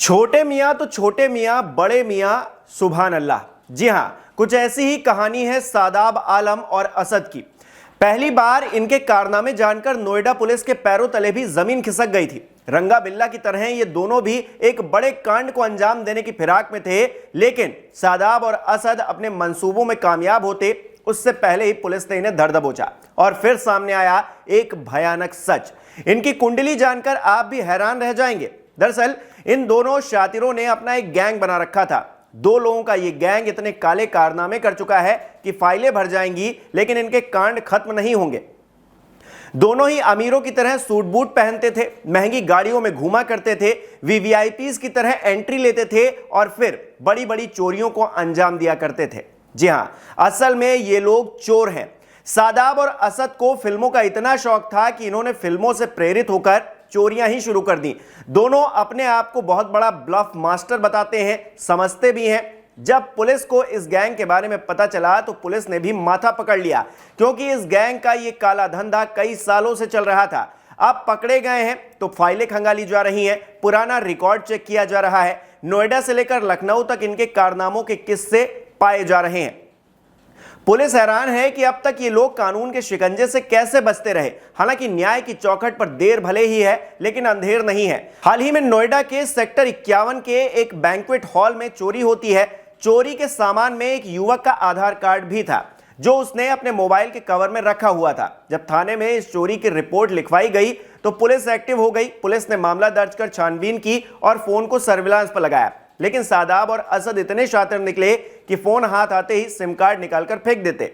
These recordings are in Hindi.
छोटे मियाँ तो छोटे मियाँ, बड़े मियाँ सुभान अल्लाह। जी हाँ, कुछ ऐसी ही कहानी है सादाब आलम और असद की। पहली बार इनके कारनामे जानकर नोएडा पुलिस के पैरों तले भी जमीन खिसक गई थी। रंगा बिल्ला की तरह ये दोनों भी एक बड़े कांड को अंजाम देने की फिराक में थे, लेकिन सादाब और असद अपने मंसूबों में कामयाब होते उससे पहले ही पुलिस ने इन्हें धर दबोचा। और फिर सामने आया एक भयानक सच। इनकी कुंडली जानकर आप भी हैरान रह जाएंगे। दरअसल इन दोनों शातिरों ने अपना एक गैंग बना रखा था। दो लोगों का यह गैंग इतने काले कारनामे कर चुका है कि फाइलें भर जाएंगी, लेकिन इनके कांड खत्म नहीं होंगे। दोनों ही अमीरों की तरह सूट बूट पहनते थे, महंगी गाड़ियों में घूमा करते थे, वीवीआईपीज की तरह एंट्री लेते थे और फिर बड़ी बड़ी चोरियों को अंजाम दिया करते थे। जी हां, असल में ये लोग चोर हैं। सादाब और असद को फिल्मों का इतना शौक था कि इन्होंने फिल्मों से प्रेरित होकर चोरियां ही शुरू कर दी। दोनों अपने आप को बहुत बड़ा ब्लफ मास्टर बताते हैं, समझते भी हैं। जब पुलिस को इस गैंग के बारे में पता चला तो पुलिस ने भी माथा पकड़ लिया, क्योंकि इस गैंग का ये काला धंधा कई सालों से चल रहा था। अब पकड़े गए हैं तो फाइलें खंगाली जा रही हैं, पुराना रिकॉर्ड चेक किया जा रहा है। नोएडा से लेकर लखनऊ तक इनके कारनामों के किस्से पाए जा रहे हैं। पुलिस हैरान है कि अब तक ये लोग कानून के शिकंजे से कैसे बचते रहे। हालांकि न्याय की चौखट पर देर भले ही है, लेकिन अंधेर नहीं है। हाल ही में नोएडा के सेक्टर 51 के एक बैंक्वेट हॉल में चोरी होती है। चोरी के सामान में एक युवक का आधार कार्ड भी था, जो उसने अपने मोबाइल के कवर में रखा हुआ था। जब थाने में इस चोरी की रिपोर्ट लिखवाई गई तो पुलिस एक्टिव हो गई। पुलिस ने मामला दर्ज कर छानबीन की और फोन को सर्विलांस पर लगाया। लेकिन सादाब और असद इतने शातिर निकले कि फोन हाथ आते ही सिम कार्ड निकालकर फेंक देते,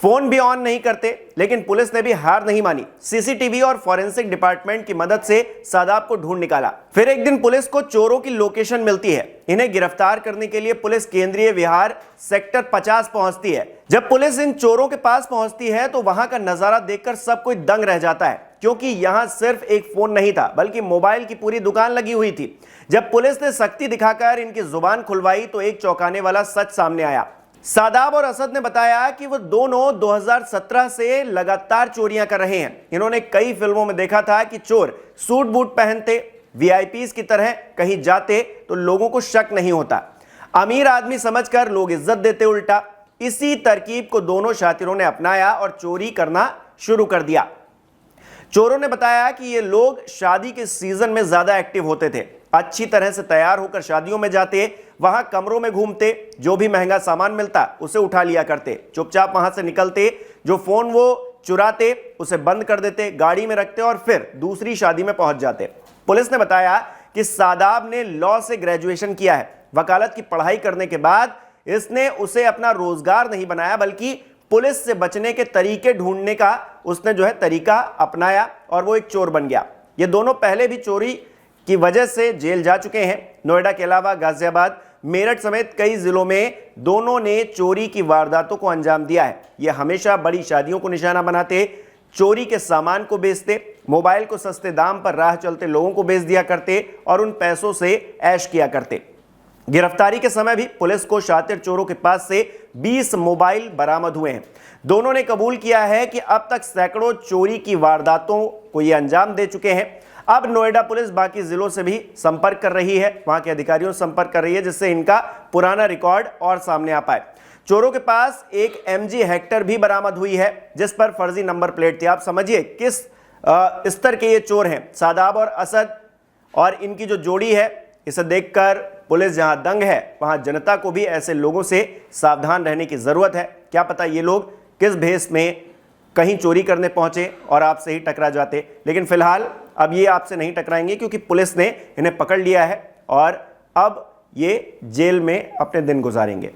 फोन भी ऑन नहीं करते। लेकिन पुलिस ने भी हार नहीं मानी। सीसीटीवी और फॉरेंसिक डिपार्टमेंट की मदद से सादाब को ढूंढ निकाला। फिर एक दिन पुलिस को चोरों की लोकेशन मिलती है। इन्हें गिरफ्तार करने के लिए पुलिस केंद्रीय विहार सेक्टर 50 पहुंचती है। जब पुलिस इन चोरों के पास पहुंचती है तो वहां का नजारा देखकर सब कोई दंग रह जाता है, क्योंकि यहां सिर्फ एक फोन नहीं था, बल्कि मोबाइल की पूरी दुकान लगी हुई थी। जब पुलिस ने सख्ती दिखाकर इनकी जुबान खुलवाई तो एक चौंकाने वाला सच सामने आया। सादाब और असद ने बताया कि वो दोनों 2017 से लगातार चोरियां कर रहे हैं। इन्होंने कई फिल्मों में देखा था कि चोर सूट बूट पहनते, वीआईपीज की तरह कहीं जाते तो लोगों को शक नहीं होता। अमीर आदमी समझकर लोग इज्जत देते उल्टा। इसी तरकीब को दोनों शातिरों ने अपनाया और चोरी करना शुरू कर दिया। चोरों ने बताया कि ये लोग शादी के सीजन में ज्यादा एक्टिव होते थे। अच्छी तरह से तैयार होकर शादियों में जाते, वहां कमरों में घूमते, जो भी महंगा सामान मिलता उसे उठा लिया करते, चुपचाप वहां से निकलते, जो फोन वो चुराते उसे बंद कर देते, गाड़ी में रखते और फिर दूसरी शादी में पहुंच जाते। पुलिस ने बताया कि सादाब ने लॉ से ग्रेजुएशन किया है। वकालत की पढ़ाई करने के बाद इसने उसे अपना रोजगार नहीं बनाया, बल्कि पुलिस से बचने के तरीके ढूंढने का उसने तरीका अपनाया और वो एक चोर बन गया। ये दोनों पहले भी चोरी की वजह से जेल जा चुके हैं। नोएडा के अलावा गाजियाबाद, मेरठ समेत कई जिलों में दोनों ने चोरी की वारदातों को अंजाम दिया है। ये हमेशा बड़ी शादियों को निशाना बनाते, चोरी के सामान को बेचते, मोबाइल को सस्ते दाम पर राह चलते लोगों को बेच दिया करते और उन पैसों से ऐश किया करते। गिरफ्तारी के समय भी पुलिस को शातिर चोरों के पास से 20 मोबाइल बरामद हुए हैं। दोनों ने कबूल किया है कि अब तक सैकड़ों चोरी की वारदातों को ये अंजाम दे चुके हैं। अब नोएडा पुलिस बाकी जिलों से भी संपर्क कर रही है, वहां के अधिकारियों से संपर्क कर रही है, जिससे इनका पुराना रिकॉर्ड और सामने आ पाए। चोरों के पास एक MG हेक्टर भी बरामद हुई है, जिस पर फर्जी नंबर प्लेट थी। आप समझिए किस स्तर के ये चोर हैं, सादाब और असद। और इनकी जो जोड़ी है, इसे देखकर पुलिस जहां दंग है, वहां जनता को भी ऐसे लोगों से सावधान रहने की जरूरत है। क्या पता ये लोग किस भेष में कहीं चोरी करने पहुंचे और आपसे ही टकरा जाते। लेकिन फिलहाल अब ये आपसे नहीं टकराएंगे, क्योंकि पुलिस ने इन्हें पकड़ लिया है और अब ये जेल में अपने दिन गुजारेंगे।